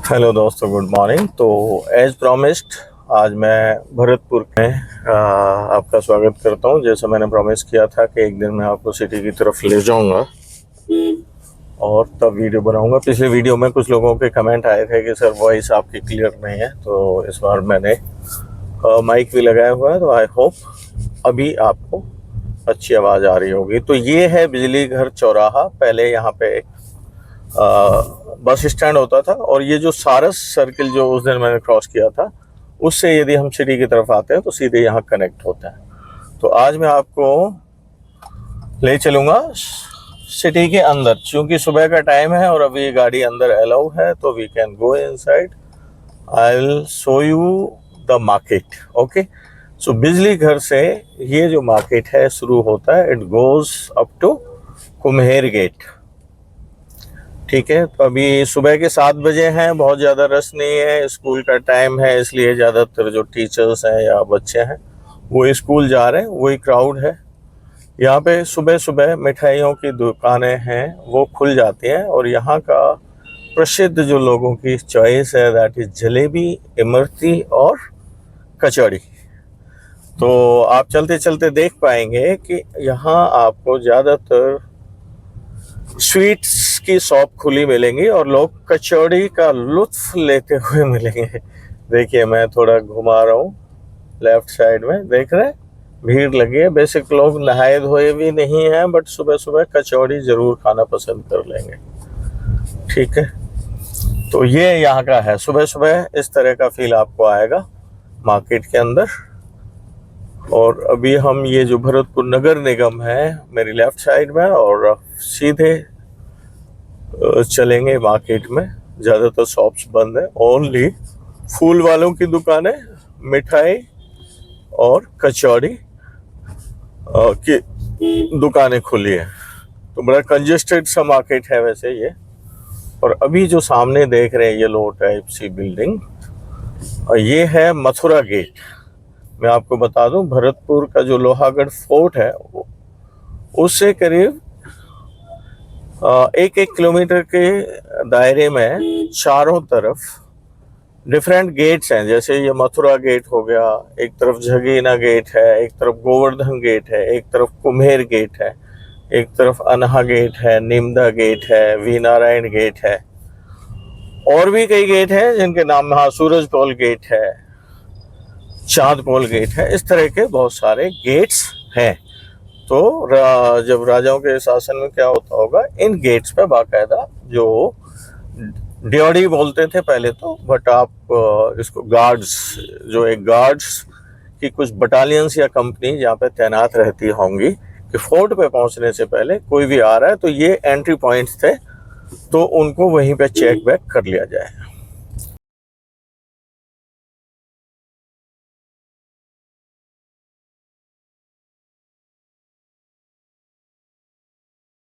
Hello दोस्तों, good morning. तो as promised आज मैं भरतपुर में आपका स्वागत करता हूं। जैसा मैंने प्रॉमिस किया था कि एक दिन मैं आपको सिटी की तरफ ले जाऊंगा और तब वीडियो बनाऊंगा। पिछले वीडियो में कुछ लोगों के कमेंट आए थे कि सर वॉइस आपकी क्लियर नहीं है, तो इस बार मैंने माइक भी लगाया हुआ है, तो आई होप अभी आपको अच्छी आवाज़ आ रही होगी। तो ये है बिजली घर चौराहा। पहले यहाँ पे एक बस स्टैंड होता था और ये जो सारस सर्किल जो उस दिन मैंने क्रॉस किया था, उससे यदि हम सिटी की तरफ आते हैं तो सीधे यहाँ कनेक्ट होता है। तो आज मैं आपको ले चलूँगा सिटी के अंदर, क्योंकि सुबह का टाइम है और अभी गाड़ी अंदर अलाउ है, तो we can go inside. I will show you the market. Okay, so बिजली घर से ये जो मार्केट है शुरू होता है, it goes up to Kumher gate. ठीक है, तो अभी सुबह के 7 बजे हैं, बहुत ज़्यादा रश नहीं है, स्कूल का टाइम है, इसलिए ज़्यादातर जो टीचर्स हैं या बच्चे हैं वो स्कूल जा रहे हैं, वही क्राउड है। यहाँ पे सुबह सुबह मिठाइयों की दुकानें हैं वो खुल जाती हैं, और यहाँ का प्रसिद्ध जो लोगों की चॉइस है दैट इज जलेबी, इमरती और कचौड़ी। तो आप चलते चलते देख पाएंगे कि यहाँ आपको ज़्यादातर स्वीट्स की शॉप खुली मिलेंगी और लोग कचौड़ी का लुत्फ लेते हुए मिलेंगे। देखिए, मैं थोड़ा घुमा रहा हूँ लेफ्ट साइड में, देख रहे हैं भीड़ लगी है। बेसिक लोग नहाए धोए भी नहीं हैं, बट सुबह सुबह कचौड़ी जरूर खाना पसंद कर लेंगे। ठीक है, तो ये यहाँ का है। सुबह सुबह इस तरह का फील आपको आएगा मार्केट के अंदर। और अभी हम ये जो भरतपुर नगर निगम है मेरी लेफ्ट साइड में, और सीधे चलेंगे मार्केट में। ज़्यादातर शॉप्स बंद है, ओनली फूल वालों की दुकानें, मिठाई और कचौड़ी की दुकानें खुली है। तो बड़ा कंजेस्टेड सा मार्केट है वैसे ये। और अभी जो सामने देख रहे हैं ये लो टाइप सी बिल्डिंग, ये है मथुरा गेट। मैं आपको बता दूं, भरतपुर का जो लोहागढ़ फोर्ट है उससे करीब 1-1 किलोमीटर के दायरे में चारों तरफ डिफरेंट गेट्स हैं। जैसे ये मथुरा गेट हो गया, एक तरफ झगीना गेट है, एक तरफ गोवर्धन गेट है, एक तरफ कुम्हेर गेट है, एक तरफ अनहा गेट है, निमदा गेट है, वी नारायण गेट है, और भी कई गेट हैं जिनके नाम, हाँ, सूरज पोल गेट है, चांद पोल गेट है। इस तरह के बहुत सारे गेट्स हैं। तो जब राजाओं के शासन में क्या होता होगा, इन गेट्स पे बाकायदा जो ड्योढ़ी बोलते थे पहले तो, बट आप इसको गार्ड्स, जो एक गार्ड्स की कुछ बटालियंस या कंपनी जहाँ पे तैनात रहती होंगी कि फोर्ट पे पहुंचने से पहले कोई भी आ रहा है तो ये एंट्री पॉइंट्स थे, तो उनको वहीं पे चेक बैक कर लिया जाए।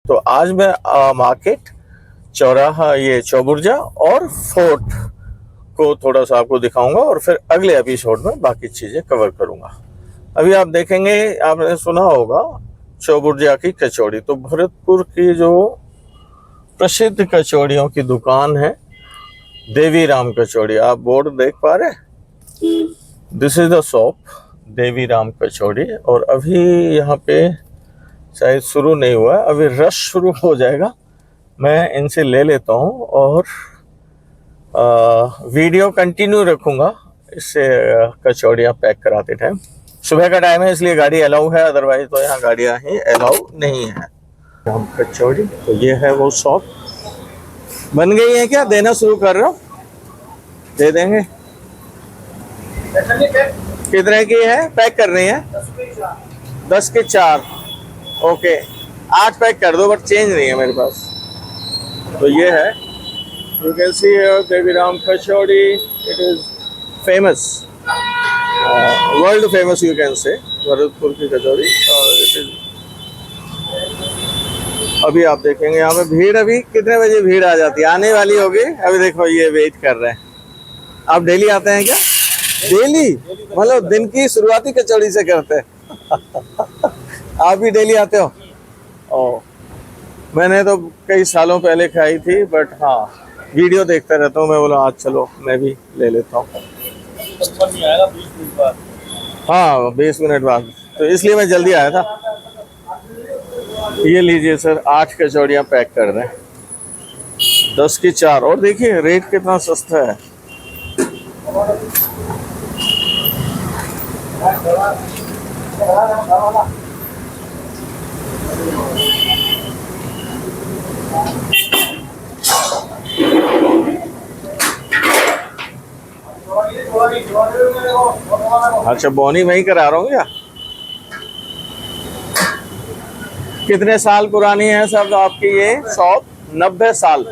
तो आज मैं मार्केट, चौराहा, ये चौबुर्जा और फोर्ट को थोड़ा सा आपको दिखाऊंगा, और फिर अगले एपिसोड में बाकी चीजें कवर करूंगा। अभी आप देखेंगे, आपने सुना होगा चौबुर्जा की कचौड़ी। तो भरतपुर की जो प्रसिद्ध कचौड़ियों की दुकान है देवी राम कचौड़ी, आप बोर्ड देख पा रहे हैं, दिस इज द शॉप देवी राम कचौड़ी। और अभी यहाँ पे शायद शुरू नहीं हुआ है, अभी रश शुरू हो जाएगा। मैं इनसे ले लेता हूँ और वीडियो कंटिन्यू रखूँगा इससे कचौड़ियाँ पैक कराते टाइम। सुबह का टाइम है इसलिए गाड़ी अलाउ है, अदरवाइज तो यहाँ गाड़ियाँ ही अलाउ नहीं है। राम कचौड़ी, तो ये है वो शॉप। बन गई है क्या? देना शुरू कर रहे हो? दे देंगे। कितने की है? पैक कर रही है? 10 के 4। ओके, 8 पैक कर दो, बट चेंज नहीं है मेरे पास। तो ये है, you can see here Devi Ram kachori. It is famous, world famous you can say, Bharatpur की कचौड़ी। और इट इज, अभी आप देखेंगे यहाँ पे भीड़, अभी कितने बजे भीड़ आ जाती है, आने वाली होगी। अभी देखो ये वेट कर रहे हैं। आप डेली आते हैं क्या? डेली, मतलब दिन की शुरुआती कचौड़ी से करते हैं। आप भी डेली आते हो? ओ, मैंने तो कई सालों पहले खाई थी, बट हाँ वीडियो देखता रहता हूँ मैं, बोला आज चलो मैं भी ले लेता हूँ। नहीं आएगा 20 मिनट बाद। हाँ 20 मिनट बाद, तो इसलिए मैं जल्दी आया था। ये लीजिए सर, 8 कचौड़ियाँ पैक कर दें, 10 की 4। और देखिए रेट कितना सस्ता है। अच्छा बोनी वहीं करा रहा हूँ क्या? कितने साल पुरानी है सब आपकी ये शॉप? 90 साल।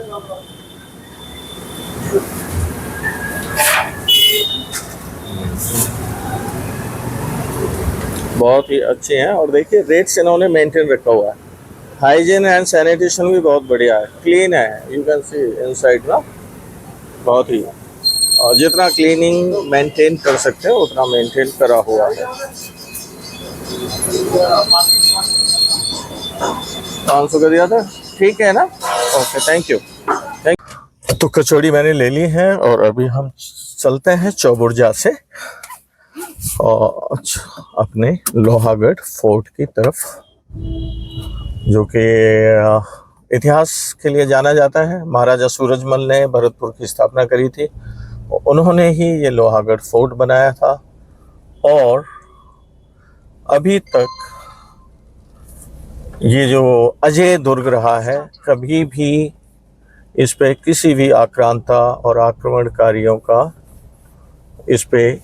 बहुत ही अच्छे हैं, और देखिए रेट्स इन्होंने मेंटेन रखा हुआ है। हाइजीन एंड सैनिटेशन भी बहुत बढ़िया है, क्लीन है। यू कैन सी इनसाइड ना, बहुत ही, और जितना क्लीनिंग मेंटेन कर सकते हैं उतना मेंटेन करा हुआ है। 500 का दिया था, ठीक है ना? Okay thank you. तो कचौड़ी मैंने ले ली है, और अभी हम चलते हैं चौबुर्जा से और अपने लोहागढ़ फोर्ट की तरफ, जो कि इतिहास के लिए जाना जाता है। महाराजा सूरजमल ने भरतपुर की स्थापना करी थी, उन्होंने ही ये लोहागढ़ फोर्ट बनाया था। और अभी तक ये जो अजय दुर्ग रहा है, कभी भी इस पे किसी भी आक्रांता और आक्रमणकारियों का इस पे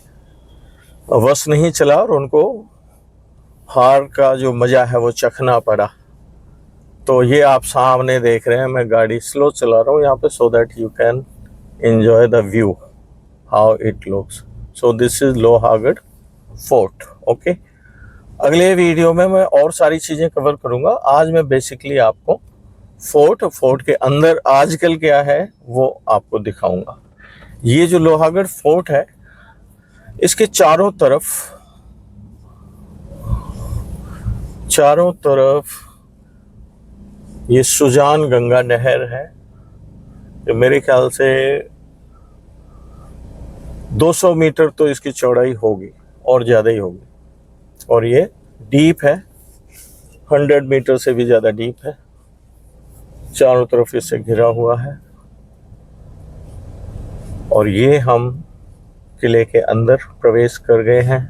वश नहीं चला, और उनको हार का जो मजा है वो चखना पड़ा। तो ये आप सामने देख रहे हैं, मैं गाड़ी स्लो चला रहा हूँ यहाँ पे, सो that you can enjoy the view how it looks. So this is Lohagarh fort. Okay, अगले वीडियो में मैं और सारी चीज़ें कवर करूँगा। आज मैं बेसिकली आपको फोर्ट के अंदर आजकल क्या है वो आपको दिखाऊंगा। ये जो लोहागढ़ फोर्ट है, इसके चारों तरफ ये सुजान गंगा नहर है, जो मेरे ख्याल से 200 मीटर तो इसकी चौड़ाई होगी, और ज़्यादा ही होगी। और ये डीप है, 100 मीटर से भी ज़्यादा डीप है। चारों तरफ इससे घिरा हुआ है, और ये हम किले के अंदर प्रवेश कर गए हैं।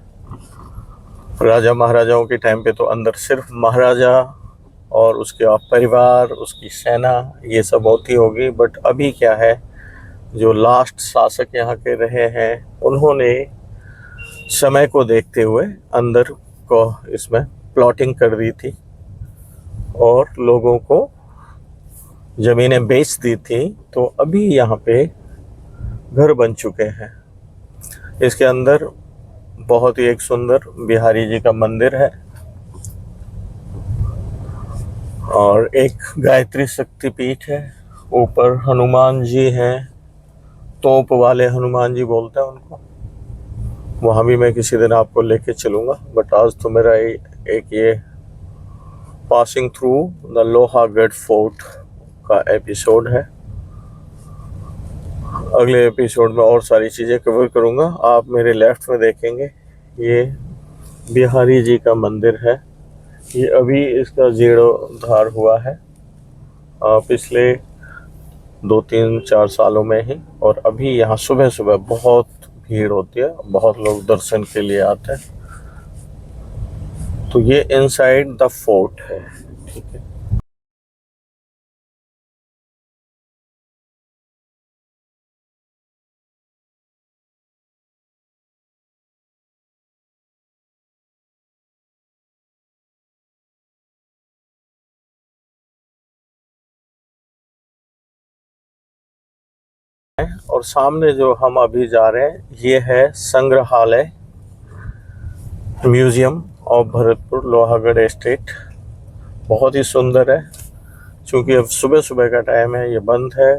राजा महाराजाओं के टाइम पे तो अंदर सिर्फ महाराजा और उसके परिवार, उसकी सेना, ये सब होती होगी। बट अभी क्या है, जो लास्ट शासक यहाँ के रहे हैं, उन्होंने समय को देखते हुए अंदर को इसमें प्लॉटिंग कर दी थी, और लोगों को ज़मीनें बेच दी थी। तो अभी यहाँ पे घर बन चुके हैं। इसके अंदर बहुत ही एक सुंदर बिहारी जी का मंदिर है, और एक गायत्री शक्ति पीठ है। ऊपर हनुमान जी हैं, तोप वाले हनुमान जी बोलते हैं उनको। वहाँ भी मैं किसी दिन आपको लेके चलूँगा, बट आज तो मेरा एक ये passing through the Lohagarh fort का एपिसोड है। अगले एपिसोड में और सारी चीज़ें कवर करूँगा। आप मेरे लेफ्ट में देखेंगे, ये बिहारी जी का मंदिर है। ये अभी इसका जीर्णोद्धार हुआ है पिछले 2-3-4 सालों में ही, और अभी यहाँ सुबह सुबह बहुत भीड़ होती है, बहुत लोग दर्शन के लिए आते हैं। तो ये इनसाइड द फोर्ट है, ठीक है। और सामने जो हम अभी जा रहे हैं, ये है संग्रहालय museum of Bharatpur Lohagarh estate. बहुत ही सुंदर है। चूँकि अब सुबह सुबह का टाइम है, ये बंद है,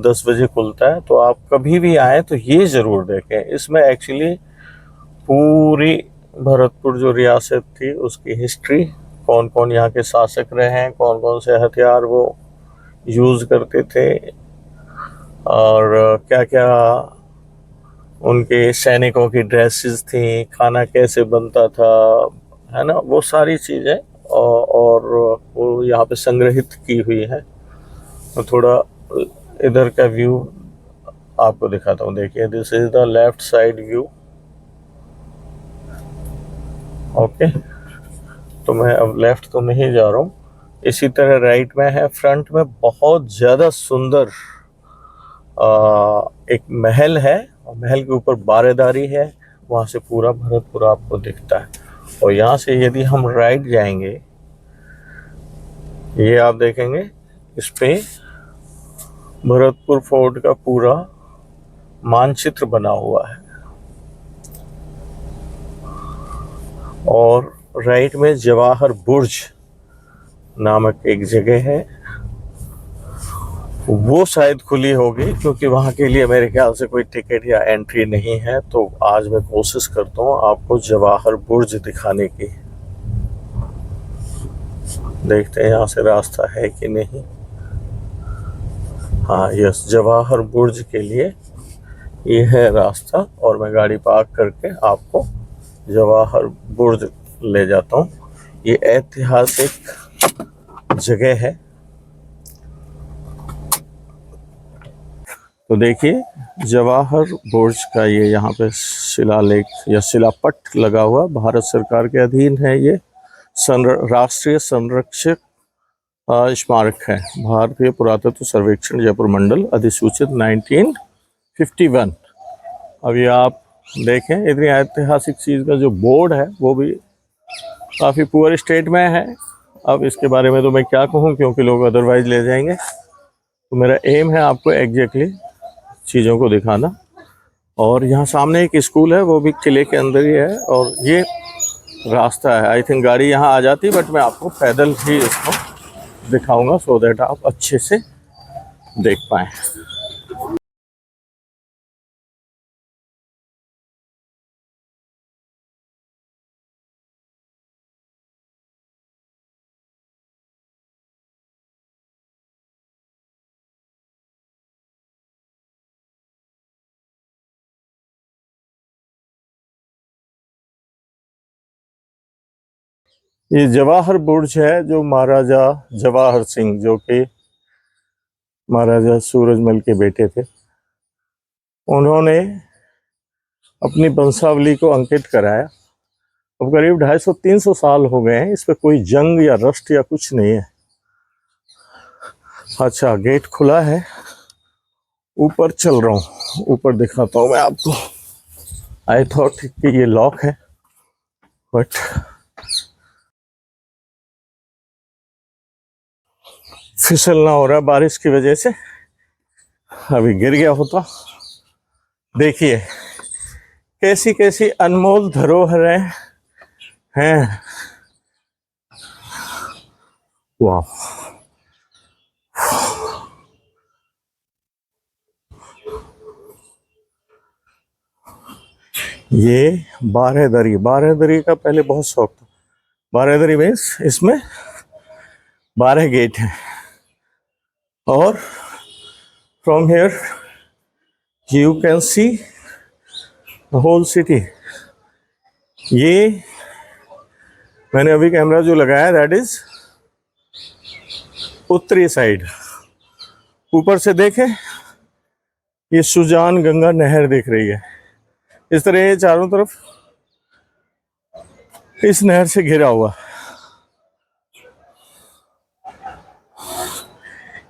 10 बजे खुलता है। तो आप कभी भी आए तो ये ज़रूर देखें। इसमें एक्चुअली पूरी भरतपुर जो रियासत थी उसकी हिस्ट्री, कौन कौन यहाँ के शासक रहे हैं, कौन कौन से हथियार वो यूज़ करते थे, और क्या क्या उनके सैनिकों की ड्रेसेस थी, खाना कैसे बनता था, है ना, वो सारी चीज़ें और वो यहाँ पे संग्रहित की हुई है। तो थोड़ा इधर का व्यू आपको दिखाता हूँ। देखिए, this is the left side view. Okay, तो मैं अब लेफ्ट तो नहीं जा रहा हूँ, इसी तरह राइट में है। फ्रंट में बहुत ज़्यादा सुंदर एक महल है, और महल के ऊपर बारेदारी है। वहाँ से पूरा भरतपुर आपको दिखता है। और यहाँ से यदि हम राइट जाएंगे, ये आप देखेंगे इस पे भरतपुर फोर्ट का पूरा मानचित्र बना हुआ है। और राइट में जवाहर बुर्ज नामक एक जगह है, वो शायद खुली होगी, क्योंकि वहाँ के लिए मेरे ख्याल से कोई टिकट या एंट्री नहीं है। तो आज मैं कोशिश करता हूँ आपको जवाहर बुर्ज दिखाने की। देखते हैं यहाँ से रास्ता है कि नहीं। हाँ, यस, जवाहर बुर्ज के लिए ये है रास्ता, और मैं गाड़ी पार्क करके आपको जवाहर बुर्ज ले जाता हूँ। ये ऐतिहासिक जगह है। तो देखिए, जवाहर बुर्ज का ये यहाँ पे शिलालेख या शिलापट लगा हुआ, भारत सरकार के अधीन है ये। राष्ट्रीय संरक्षक स्मारक है, भारतीय पुरातत्व सर्वेक्षण जयपुर मंडल, अधिसूचित 1951। अब ये आप देखें, इतनी ऐतिहासिक चीज़ का जो बोर्ड है वो भी काफ़ी पुअर स्टेट में है। अब इसके बारे में तो मैं क्या कहूँ, क्योंकि लोग अदरवाइज ले जाएंगे। तो मेरा एम है आपको एग्जैक्टली चीज़ों को दिखाना। और यहाँ सामने एक स्कूल है, वो भी किले के अंदर ही है। और ये रास्ता है, आई थिंक गाड़ी यहाँ आ जाती, बट मैं आपको पैदल ही इसको दिखाऊंगा, सो दैट आप अच्छे से देख पाएँ। ये जवाहर बुर्ज है, जो महाराजा जवाहर सिंह, जो कि महाराजा सूरजमल के बेटे थे, उन्होंने अपनी वंशावली को अंकित कराया। अब करीब 250-300 साल हो गए हैं, इस पर कोई जंग या रस्ट या कुछ नहीं है। अच्छा, गेट खुला है, ऊपर चल रहा हूँ, ऊपर दिखाता हूँ मैं आपको। आई थॉट कि ये लॉक है, बट फिसलना हो रहा है बारिश की वजह से, अभी गिर गया होता। देखिए कैसी कैसी अनमोल धरोहरें हैं। वाह, ये बारहदरी, बारहदरी का पहले बहुत शौक था। बारहदरी मीन्स इसमें 12 गेट हैं, और from here you can see the whole city. ये मैंने अभी कैमरा जो लगाया, दैट इज उत्तरी साइड। ऊपर से देखें, ये सुजान गंगा नहर दिख रही है। इस तरह ये चारों तरफ इस नहर से घिरा हुआ।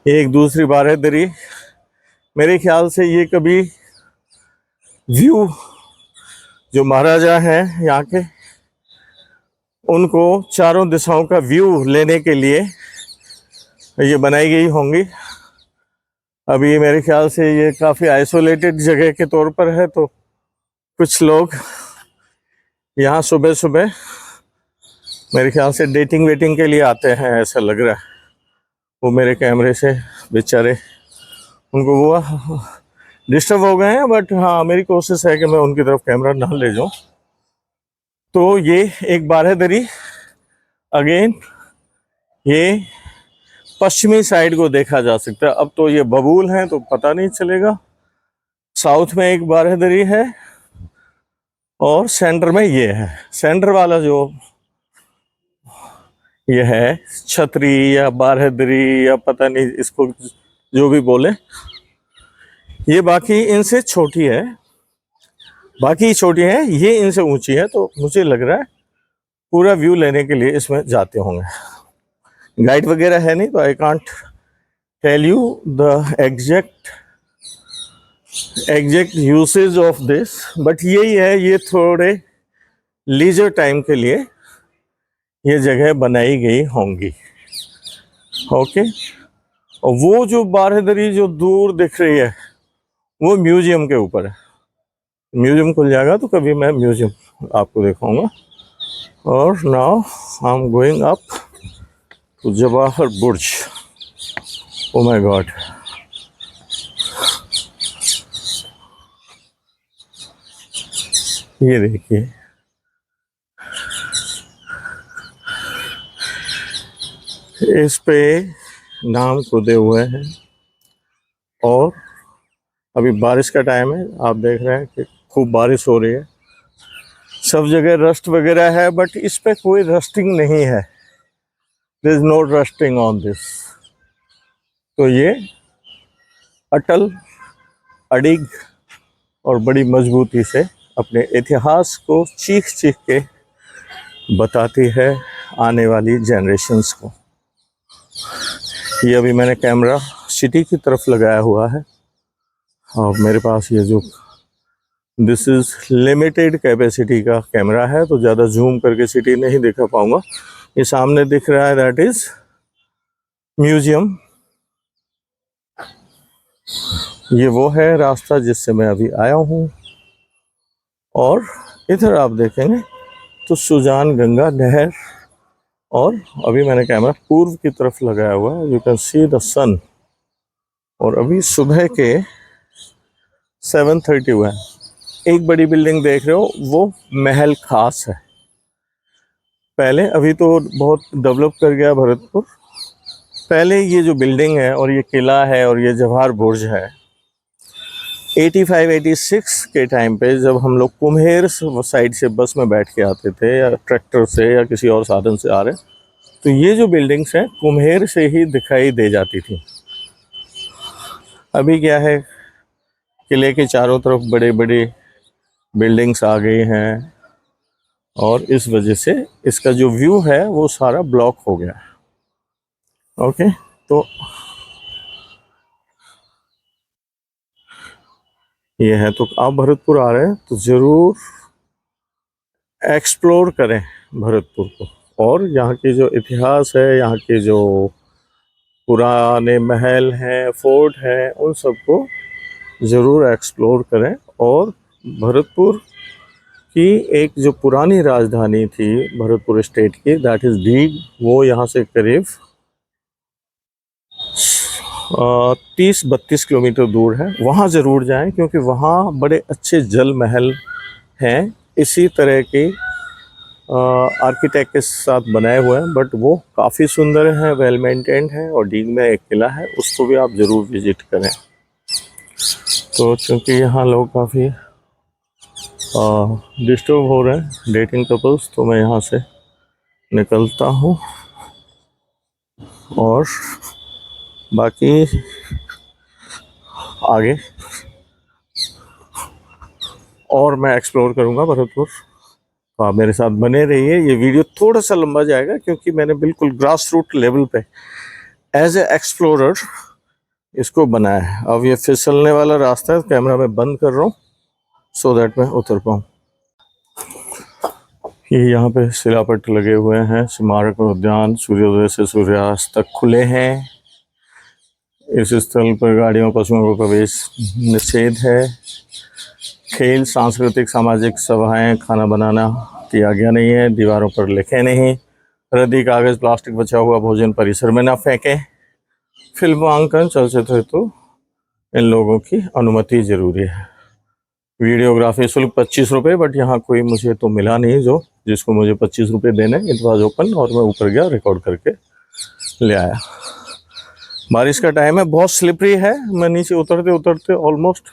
एक दूसरी बारहदरी, मेरे ख्याल से ये कभी व्यू जो महाराजा हैं यहाँ के, उनको चारों दिशाओं का व्यू लेने के लिए ये बनाई गई होंगी। अभी मेरे ख्याल से ये काफ़ी आइसोलेटेड जगह के तौर पर है, तो कुछ लोग यहाँ सुबह सुबह मेरे ख्याल से डेटिंग वेटिंग के लिए आते हैं, ऐसा लग रहा है। वो मेरे कैमरे से बेचारे, उनको वो डिस्टर्ब हो गए हैं, बट हाँ, मेरी कोशिश है कि मैं उनकी तरफ कैमरा ना ले जाऊँ। तो ये एक बारहदरी, अगेन ये पश्चिमी साइड को देखा जा सकता है। अब तो ये बबूल हैं तो पता नहीं चलेगा। साउथ में एक बारहदरी है और सेंटर में ये है। सेंटर वाला जो ये है छतरी या बारहदरी या पता नहीं इसको जो भी बोले, ये बाकी इनसे छोटी है, बाकी छोटी है, ये इनसे ऊंची है। तो मुझे लग रहा है पूरा व्यू लेने के लिए इसमें जाते होंगे। गाइड वगैरह है नहीं तो I can't tell you the exact usage of this, but यही है, ये थोड़े लीजर टाइम के लिए ये जगह बनाई गई होंगी। ओके, और वो जो बारहदरी जो दूर दिख रही है वो म्यूजियम के ऊपर है। म्यूजियम खुल जाएगा तो कभी मैं म्यूजियम आपको दिखाऊंगा। और now I am going up to Jawahar Burj. Oh my God, ये देखिए, इस पे नाम खुदे हुए हैं। और अभी बारिश का टाइम है, आप देख रहे हैं कि खूब बारिश हो रही है। सब जगह रस्ट वगैरह है, बट इस पे कोई रस्टिंग नहीं है। There is no rusting on this. तो ये अटल, अडिग और बड़ी मजबूती से अपने इतिहास को चीख चीख के बताती है आने वाली जनरेशन्स को। ये अभी मैंने कैमरा सिटी की तरफ लगाया हुआ है और मेरे पास ये जो दिस इज़ लिमिटेड कैपेसिटी का कैमरा है, तो ज़्यादा जूम करके सिटी नहीं दिखा पाऊँगा। ये सामने दिख रहा है, दैट इज़ म्यूजियम। ये वो है रास्ता जिससे मैं अभी आया हूँ। और इधर आप देखेंगे तो सुजान गंगा नहर, और अभी मैंने कैमरा पूर्व की तरफ लगाया हुआ है। यू कैन सी द सन। और अभी सुबह के 7:30 हुआ है। एक बड़ी बिल्डिंग देख रहे हो, वो महल खास है। पहले, अभी तो बहुत डेवलप कर गया भरतपुर। पहले ये जो बिल्डिंग है और ये किला है और ये जवाहर बुर्ज है, 85-86 के टाइम पे जब हम लोग कुम्हेर साइड से बस में बैठ के आते थे या ट्रैक्टर से या किसी और साधन से आ रहे, तो ये जो बिल्डिंग्स हैं कुम्हेर से ही दिखाई दे जाती थी। अभी क्या है, किले के चारों तरफ बड़े बड़े बिल्डिंग्स आ गई हैं और इस वजह से इसका जो व्यू है वो सारा ब्लॉक हो गया है। ओके, तो ये है। तो आप भरतपुर आ रहे हैं तो ज़रूर एक्सप्लोर करें भरतपुर को, और यहाँ की जो इतिहास है, यहाँ के जो पुराने महल हैं, फोर्ट हैं, उन सबको ज़रूर एक्सप्लोर करें। और भरतपुर की एक जो पुरानी राजधानी थी भरतपुर स्टेट की, दैट इज़ डीग, वो यहाँ से करीब 30-32 किलोमीटर दूर है। वहाँ ज़रूर जाएं क्योंकि वहाँ बड़े अच्छे जल महल हैं, इसी तरह के आर्किटेक्ट के साथ बनाए हुए हैं, बट वो काफ़ी सुंदर हैं, वेल मेंटेन्ड हैं। और डीग में एक किला है, उसको भी आप ज़रूर विज़िट करें। तो चूँकि यहाँ लोग काफ़ी डिस्टर्ब हो रहे हैं, डेटिंग कपल्स, तो मैं यहाँ से निकलता हूँ और बाकी आगे और मैं एक्सप्लोर करूँगा भरतपुर। तो आप मेरे साथ बने रहिए। ये वीडियो थोड़ा सा लंबा जाएगा क्योंकि मैंने बिल्कुल ग्रास रूट लेवल पे एज ए एक्सप्लोरर इसको बनाया है। अब ये फिसलने वाला रास्ता है, कैमरा मैं बंद कर रहा हूँ सो दैट मैं उतर पाऊँ। ये यहाँ पे शिलापट लगे हुए हैं। स्मारक उद्यान सूर्योदय से सूर्यास्त तक खुले हैं। इस स्थल पर गाड़ियों पशुओं को प्रवेश निषेध है। खेल, सांस्कृतिक, सामाजिक सभाएं, खाना बनाना की आज्ञा नहीं है। दीवारों पर लिखे नहीं। रद्दी, कागज़, प्लास्टिक, बचा हुआ भोजन परिसर में ना फेंकें। फिल्मांकन, चलचित्र हेतु इन लोगों की अनुमति ज़रूरी है। वीडियोग्राफी शुल्क 25 रुपये, बट यहाँ कोई मुझे तो मिला नहीं जिसको मुझे 25 रुपये देने। इट वाज ओपन और मैं ऊपर गया, रिकॉर्ड करके ले आया। बारिश का टाइम है, बहुत स्लिपरी है। मैं नीचे उतरते उतरते ऑलमोस्ट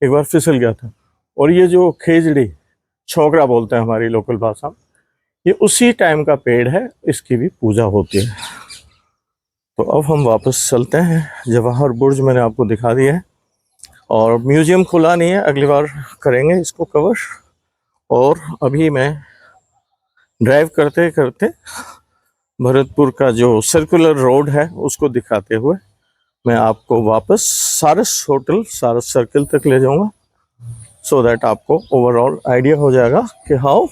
एक बार फिसल गया था। और ये जो खेजड़ी, छोकरा बोलते हैं हमारी लोकल भाषा में, ये उसी टाइम का पेड़ है, इसकी भी पूजा होती है। तो अब हम वापस चलते हैं। जवाहर बुर्ज मैंने आपको दिखा दिया है और म्यूजियम खुला नहीं है, अगली बार करेंगे इसको कवर। और अभी मैं ड्राइव करते करते भरतपुर का जो सर्कुलर रोड है उसको दिखाते हुए मैं आपको वापस सारस होटल, सारस सर्किल तक ले जाऊंगा, सो दैट आपको ओवरऑल आइडिया हो जाएगा कि how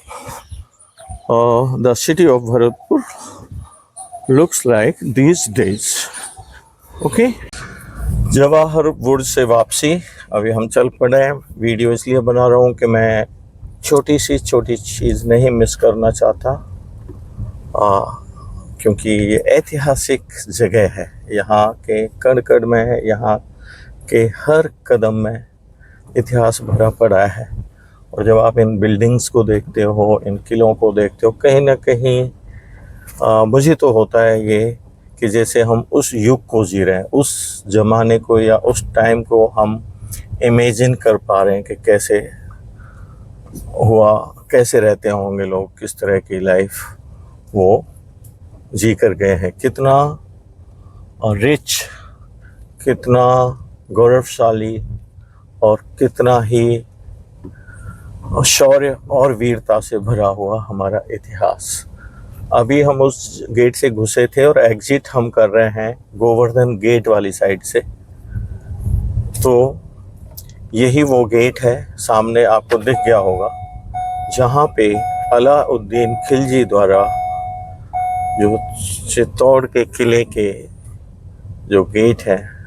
the city of Bharatpur looks like these days. Okay, Jawahar Burj से वापसी अभी हम चल पड़े हैं। वीडियो इसलिए बना रहा हूँ कि मैं छोटी चीज़ नहीं मिस करना चाहता, क्योंकि ये ऐतिहासिक जगह है। यहाँ के कण कण में, यहाँ के हर कदम में इतिहास भरा पड़ा है। और जब आप इन बिल्डिंग्स को देखते हो, इन किलों को देखते हो, कहीं ना कहीं मुझे तो होता है ये कि जैसे हम उस युग को जी रहे हैं, उस ज़माने को या उस टाइम को हम इमेजिन कर पा रहे हैं कि कैसे हुआ, कैसे रहते होंगे लोग, किस तरह की लाइफ वो जी कर गए हैं। कितना रिच, कितना गौरवशाली और कितना ही शौर्य और वीरता से भरा हुआ हमारा इतिहास। अभी हम उस गेट से घुसे थे और एग्जिट हम कर रहे हैं गोवर्धन गेट वाली साइड से। तो यही वो गेट है, सामने आपको दिख गया होगा, जहाँ पे अलाउद्दीन खिलजी द्वारा जो चित्तौड़ के किले के जो गेट है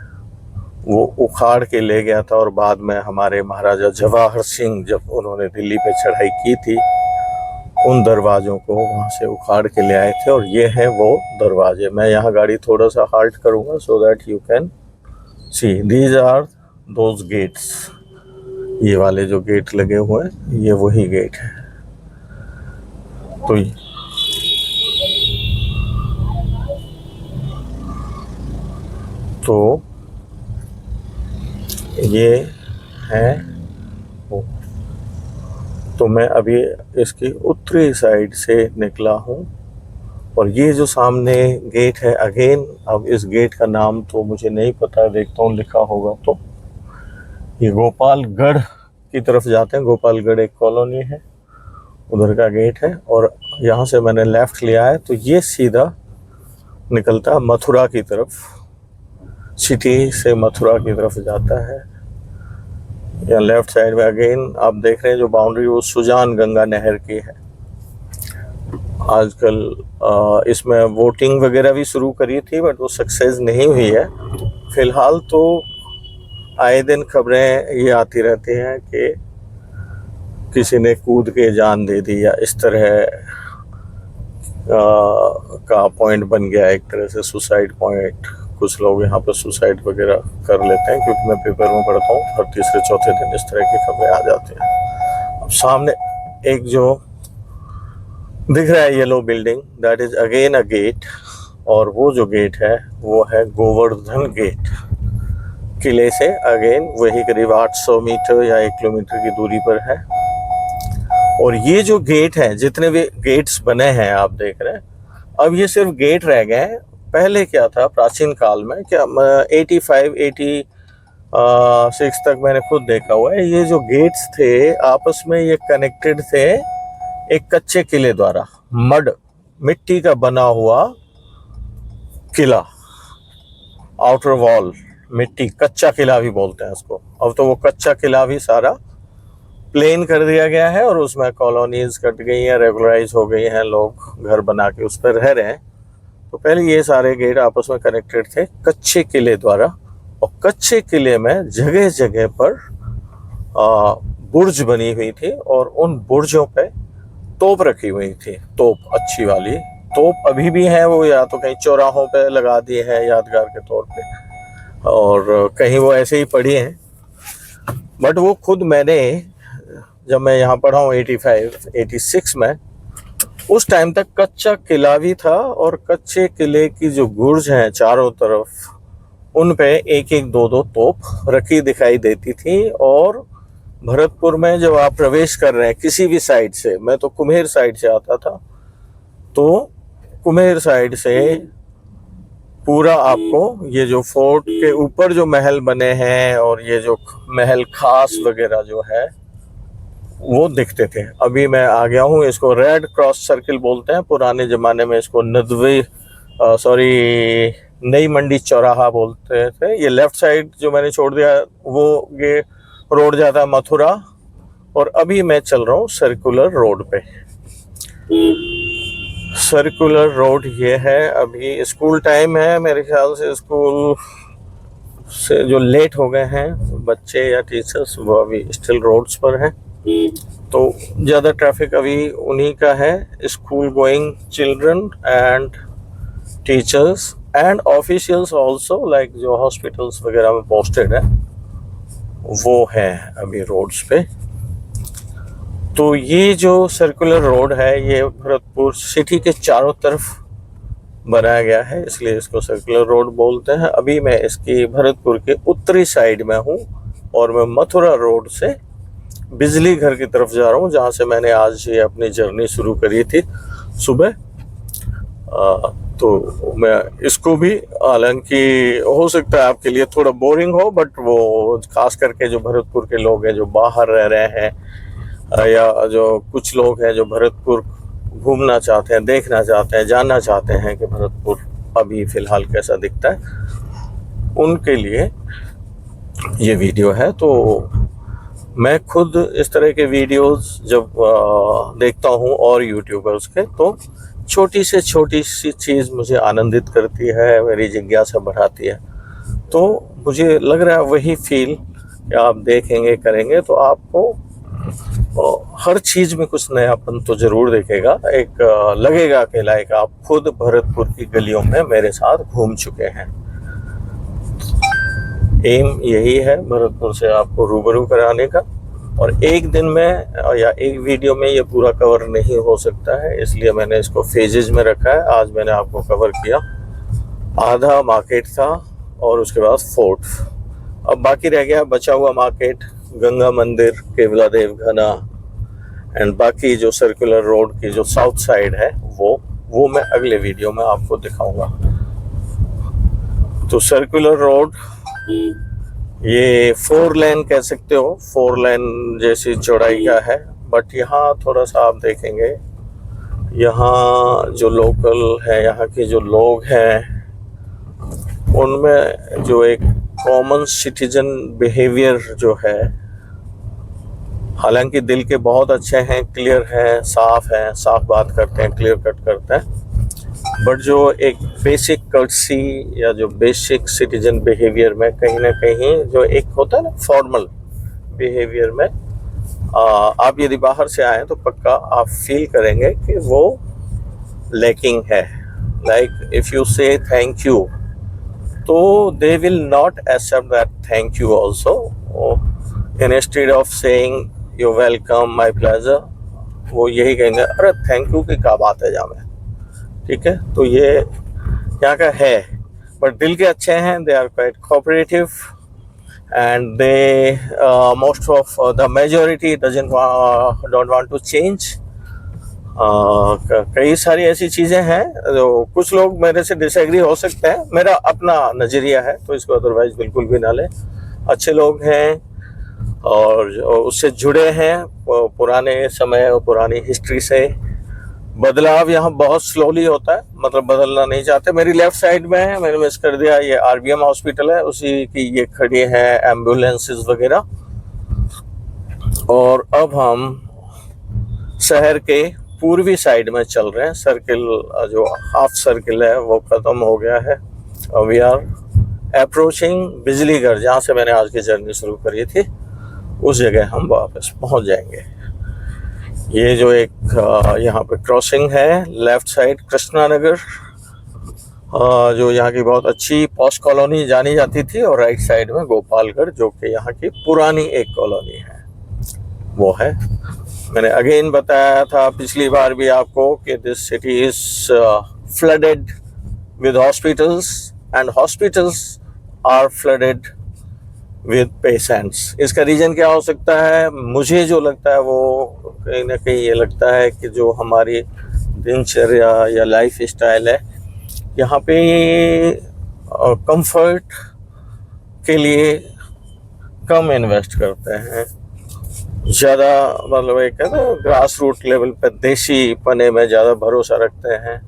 वो उखाड़ के ले गया था। और बाद में हमारे महाराजा जवाहर सिंह जब उन्होंने दिल्ली पे चढ़ाई की थी, उन दरवाज़ों को वहाँ से उखाड़ के ले आए थे। और ये है वो दरवाजे। मैं यहाँ गाड़ी थोड़ा सा हाल्ट करूँगा so that you can see these are those gates. ये वाले जो गेट लगे हुए हैं ये वही गेट है। तो ये है वो। तो मैं अभी इसकी उत्तरी साइड से निकला हूँ और ये जो सामने गेट है, अगेन अब इस गेट का नाम तो मुझे नहीं पता, देखता हूँ लिखा होगा तो। ये गोपालगढ़ की तरफ जाते हैं। गोपालगढ़ एक कॉलोनी है, उधर का गेट है। और यहाँ से मैंने लेफ़्ट लिया है तो ये सीधा निकलता है मथुरा की तरफ, सिटी से मथुरा की तरफ जाता है। या लेफ्ट साइड में अगेन आप देख रहे हैं जो बाउंड्री वो सुजान गंगा नहर की है। आजकल इसमें वोटिंग वगैरह भी शुरू करी थी बट वो सक्सेस नहीं हुई है। फिलहाल तो आए दिन खबरें ये आती रहती हैं कि किसी ने कूद के जान दे दी या इस तरह का पॉइंट बन गया, एक तरह से सुसाइड पॉइंट। कुछ लोग यहाँ पर सुसाइड वगैरह कर लेते हैं, क्योंकि मैं पेपर में पढ़ता हूँ हर तीसरे चौथे दिन इस तरह की खबरें आ जाती हैं। अब सामने एक जो दिख रहा है yellow building, that is again a gate. और वो जो गेट है वो है गोवर्धन गेट। किले से अगेन वही करीब 800 मीटर या 1 किलोमीटर की दूरी पर है। और ये जो गेट है, जितने भी गेट्स बने हैं आप देख रहे हैं, अब ये सिर्फ गेट रह गए हैं। पहले क्या था प्राचीन काल में, क्या 85-86 तक मैंने खुद देखा हुआ है, ये जो गेट्स थे आपस में ये कनेक्टेड थे एक कच्चे किले द्वारा। मिट्टी का बना हुआ किला, आउटर वॉल मिट्टी, कच्चा किला भी बोलते हैं उसको। अब तो वो कच्चा किला भी सारा प्लेन कर दिया गया है और उसमें कॉलोनीज कट गई हैं, रेगुलराइज हो गई हैं, लोग घर बना के उस पर रह रहे हैं। तो पहले ये सारे गेट आपस में कनेक्टेड थे कच्चे किले द्वारा। और कच्चे किले में जगह जगह पर बुर्ज बनी हुई थी और उन बुर्जों पे तोप रखी हुई थी। तोप, अच्छी वाली तोप अभी भी हैं, वो या तो कहीं चौराहों पे लगा दिए हैं यादगार के तौर पे, और कहीं वो ऐसे ही पड़ी हैं। बट वो खुद मैंने जब मैं यहाँ पढ़ा हूँ 85-86 में, उस टाइम तक कच्चा किला भी था। और कच्चे किले की जो गुर्ज हैं चारों तरफ, उन पे एक एक दो दो तोप रखी दिखाई देती थी। और भरतपुर में जब आप प्रवेश कर रहे हैं किसी भी साइड से, मैं तो कुम्हेर साइड से आता था, तो कुम्हेर साइड से पूरा आपको ये जो फोर्ट के ऊपर जो महल बने हैं और ये जो महल खास वगैरह जो है वो दिखते थे। अभी मैं आ गया हूँ, इसको रेड क्रॉस सर्किल बोलते हैं, पुराने ज़माने में इसको नई मंडी चौराहा बोलते थे। ये लेफ्ट साइड जो मैंने छोड़ दिया वो ये रोड जाता है मथुरा, और अभी मैं चल रहा हूँ सर्कुलर रोड पे। सर्कुलर रोड ये है। अभी स्कूल टाइम है, मेरे ख्याल से स्कूल से जो लेट हो गए हैं बच्चे या टीचर्स वो अभी स्टिल रोड्स पर हैं, तो ज़्यादा ट्रैफिक अभी उन्हीं का है, school going children and teachers and officials also, like जो हॉस्पिटल्स वगैरह में पोस्टेड है वो है अभी रोड्स पे। तो ये जो सर्कुलर रोड है ये भरतपुर सिटी के चारों तरफ बनाया गया है, इसलिए इसको सर्कुलर रोड बोलते हैं। अभी मैं इसकी भरतपुर के उत्तरी साइड में हूँ और मैं मथुरा रोड से बिजली घर की तरफ जा रहा हूँ, जहाँ से मैंने आज ये अपनी जर्नी शुरू करी थी सुबह। तो मैं इसको भी, हालांकि हो सकता है आपके लिए थोड़ा बोरिंग हो, बट वो खास करके जो भरतपुर के लोग हैं जो बाहर रह रहे हैं या जो कुछ लोग हैं जो भरतपुर घूमना चाहते हैं, देखना चाहते हैं, जानना चाहते हैं कि भरतपुर अभी फ़िलहाल कैसा दिखता है, उनके लिए ये वीडियो है। तो मैं खुद इस तरह के वीडियोस जब देखता हूँ और यूट्यूबर्स के, तो छोटी से छोटी सी चीज़ मुझे आनंदित करती है, मेरी जिज्ञासा बढ़ाती है। तो मुझे लग रहा है वही फील कि आप देखेंगे करेंगे तो आपको हर चीज़ में कुछ नयापन तो ज़रूर दिखेगा। एक लगेगा कि लाइक आप खुद भरतपुर की गलियों में मेरे साथ घूम चुके हैं। एम यही है भरतपुर से आपको रूबरू कराने का, और एक दिन में या एक वीडियो में ये पूरा कवर नहीं हो सकता है, इसलिए मैंने इसको फेजेज में रखा है। आज मैंने आपको कवर किया, आधा मार्केट था और उसके बाद फोर्ट, अब बाकी रह गया बचा हुआ मार्केट, गंगा मंदिर, केवला देव घना एंड बाकी जो सर्कुलर रोड की जो साउथ साइड है वो मैं अगले वीडियो में आपको दिखाऊंगा। तो सर्कुलर रोड ये 4 लेन कह सकते हो, 4 लेन जैसी चौड़ाई का है, बट यहाँ थोड़ा सा आप देखेंगे, यहाँ जो लोकल है, यहाँ के जो लोग हैं, उनमें जो एक कॉमन सिटीजन बिहेवियर जो है, हालांकि दिल के बहुत अच्छे हैं, क्लियर हैं, साफ बात करते हैं, क्लियर कट करते हैं, बट जो एक बेसिक कर्टसी या जो बेसिक सिटीजन बिहेवियर में कहीं ना कहीं जो एक होता है ना फॉर्मल बिहेवियर में, आप यदि बाहर से आए तो पक्का आप फील करेंगे कि वो लैकिंग है। Like if you say thank you तो they will not accept that thank you also, instead of saying you welcome my pleasure, वो यही कहेंगे अरे थैंक यू की क्या बात है जामे, ठीक है। तो ये यहाँ का है, बट दिल के अच्छे हैं, they are quite cooperative and they most of the majority don't want to change. कई सारी ऐसी चीज़ें हैं जो कुछ लोग मेरे से डिसएग्री हो सकते हैं, मेरा अपना नज़रिया है तो इसको अदरवाइज बिल्कुल भी ना लें। अच्छे लोग हैं और उससे जुड़े हैं पुराने समय और पुरानी हिस्ट्री से। बदलाव यहाँ बहुत स्लोली होता है, मतलब बदलना नहीं चाहते। मेरी लेफ्ट साइड में है, मैंने मिस कर दिया, ये आरबीएम हॉस्पिटल है, उसी की ये खड़ी है एम्बुलेंसेस वगैरह। और अब हम शहर के पूर्वी साइड में चल रहे हैं, सर्किल जो हाफ सर्किल है वो ख़त्म हो गया है। वी आर अप्रोचिंग बिजली घर, जहाँ से मैंने आज की जर्नी शुरू करी थी, उस जगह हम वापस पहुँच जाएंगे। ये जो एक यहाँ पे क्रॉसिंग है लेफ्ट साइड कृष्णा नगर, जो यहाँ की बहुत अच्छी पॉश कॉलोनी जानी जाती थी, और राइट साइड में गोपालगढ़ जो कि यहाँ की पुरानी एक कॉलोनी है, वो है। मैंने अगेन बताया था पिछली बार भी आपको कि this city is flooded with hospitals, and hospitals are flooded with patients. इसका रीज़न क्या हो सकता है? मुझे जो लगता है वो कहीं ना कहीं ये लगता है कि जो हमारी दिनचर्या या लाइफ स्टाइल है, यहाँ पे कंफर्ट के लिए कम इन्वेस्ट करते हैं, ज़्यादा मतलब एक है ना ग्रास रूट लेवल पे देसी पने में ज़्यादा भरोसा रखते हैं।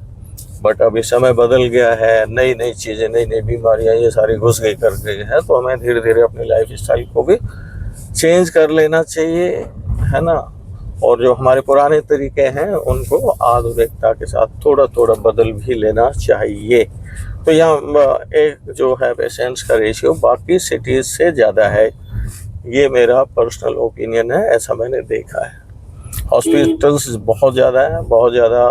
बट अभी समय बदल गया है, नई नई चीज़ें, नई नई बीमारियां ये सारी घुस गई कर गई है, तो हमें धीरे धीरे अपनी लाइफ स्टाइल को भी चेंज कर लेना चाहिए, है ना। और जो हमारे पुराने तरीके हैं उनको आधुनिकता के साथ थोड़ा थोड़ा बदल भी लेना चाहिए। तो यहाँ एक जो है पेशेंट्स का रेशियो बाकी सिटीज़ से ज़्यादा है, ये मेरा पर्सनल ओपिनियन है, ऐसा मैंने देखा है। हॉस्पिटल्स बहुत ज़्यादा है, बहुत ज़्यादा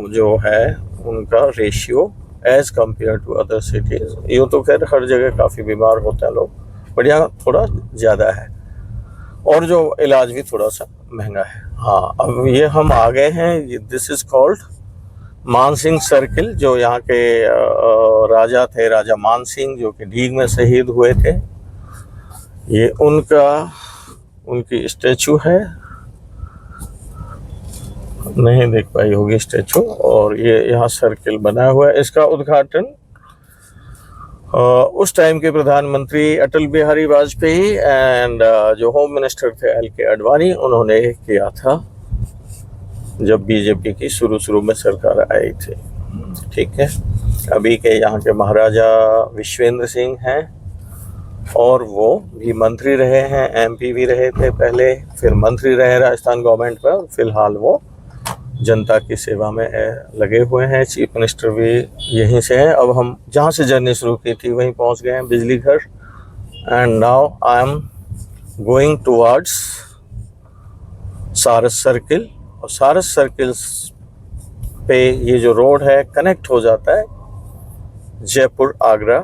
जो है उनका ratio as compare to other cities. यूँ तो खैर हर जगह काफ़ी बीमार होते हैं लोग, बट यहाँ थोड़ा ज़्यादा है, और जो इलाज भी थोड़ा सा महंगा है। हाँ, अब ये हम आ गए हैं, this is called Mansingh circle. जो यहाँ के राजा थे, राजा मानसिंह, जो कि ढींग में शहीद हुए थे, ये उनकी स्टैचू है, नहीं देख पाई होगी स्टैचू। और ये यहाँ सर्किल बना हुआ है। इसका उद्घाटन उस टाइम के प्रधानमंत्री अटल बिहारी वाजपेयी एंड जो होम मिनिस्टर थे LK आडवाणी, उन्होंने किया था जब बीजेपी की शुरू में सरकार आई थी। ठीक है, अभी के यहाँ के महाराजा विश्वेंद्र सिंह हैं, और वो भी मंत्री रहे हैं, MP भी रहे थे पहले, फिर मंत्री रहे राजस्थान गवर्नमेंट में, और फिलहाल वो जनता की सेवा में लगे हुए हैं। चीफ मिनिस्टर भी यहीं से हैं। अब हम जहाँ से जर्नी शुरू की थी वहीं पहुँच गए हैं, बिजली घर। And now I am going towards सारस सर्किल, और सारस सर्किल पे ये जो रोड है कनेक्ट हो जाता है जयपुर आगरा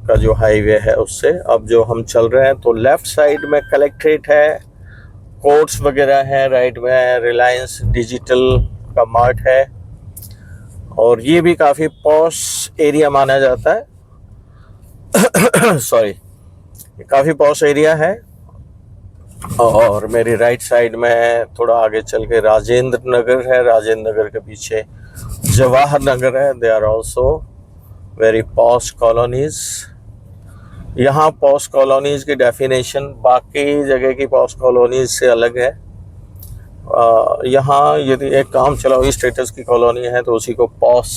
का जो हाईवे है उससे। अब जो हम चल रहे हैं तो लेफ्ट साइड में कलेक्ट्रेट है, कोर्ट्स वगैरह हैं, राइट में रिलायंस डिजिटल का मार्ट है, और ये भी काफ़ी पॉश एरिया माना जाता है। सॉरी, काफ़ी पॉश एरिया है। और मेरी राइट साइड में थोड़ा आगे चल के राजेंद्र नगर है, राजेंद्र नगर के पीछे जवाहर नगर है। They are also very posh colonies. यहाँ पॉश कॉलोनीज की डेफिनेशन बाकी जगह की पॉश कॉलोनीज से अलग है। यहाँ यदि एक काम चलाओ स्टेटस की कॉलोनी है तो उसी को पॉश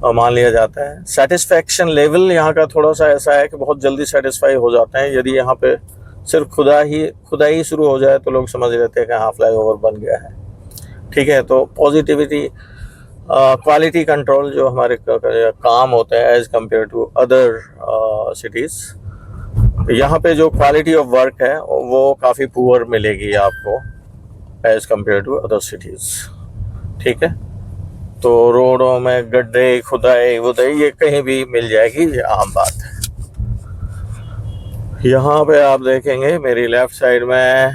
मान लिया जाता है। सेटिस्फैक्शन लेवल यहाँ का थोड़ा सा ऐसा है कि बहुत जल्दी सेटिस्फाई हो जाते हैं। यदि यहाँ पे सिर्फ खुदाई शुरू हो जाए तो लोग समझ लेते हैं कि हाँ फ्लाईओवर बन गया है। ठीक है, तो पॉजिटिविटी, क्वालिटी कंट्रोल जो हमारे काम होते हैं as compare to other cities, यहाँ पे जो क्वालिटी ऑफ वर्क है वो काफ़ी पुअर मिलेगी आपको as compare to other cities. ठीक है, तो रोडों में गड्ढे, खुदाई वुदाई ये कहीं भी मिल जाएगी, ये आम बात है। यहाँ पे आप देखेंगे मेरी लेफ़्ट साइड में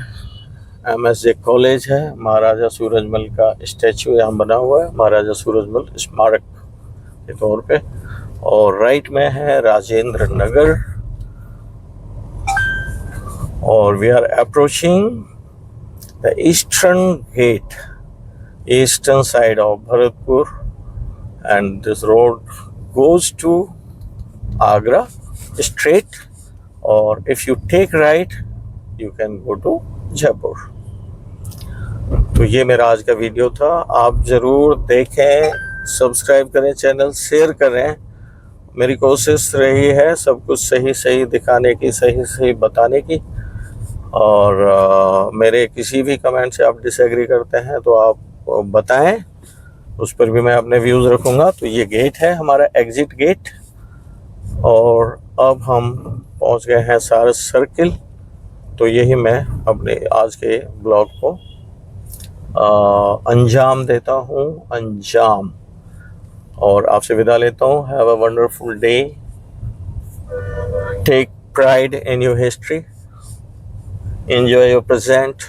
MSJ कॉलेज है, महाराजा सूरजमल का स्टैचू यहाँ बना हुआ है, महाराजा सूरजमल स्मारक के तौर पे। और राइट में है राजेंद्र नगर, और we are approaching the eastern gate, eastern side of Bharatpur, and this road goes to Agra straight, और if you take right you can go to Jaipur. तो ये मेरा आज का वीडियो था, आप ज़रूर देखें, सब्सक्राइब करें, चैनल शेयर करें। मेरी कोशिश रही है सब कुछ सही सही दिखाने की, सही सही बताने की। और मेरे किसी भी कमेंट से आप डिसएग्री करते हैं तो आप बताएं, उस पर भी मैं अपने व्यूज़ रखूँगा। तो ये गेट है हमारा एग्ज़िट गेट, और अब हम पहुंच गए हैं सारस सर्किल। तो यही मैं अपने आज के ब्लॉग को अंजाम देता हूँ, और आपसे विदा लेता हूँ। Have a wonderful day, take pride in your history, enjoy your present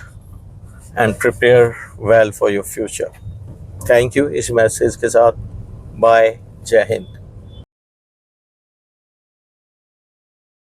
and prepare well for your future. Thank you इस मैसेज के साथ। बाय, जय हिंद।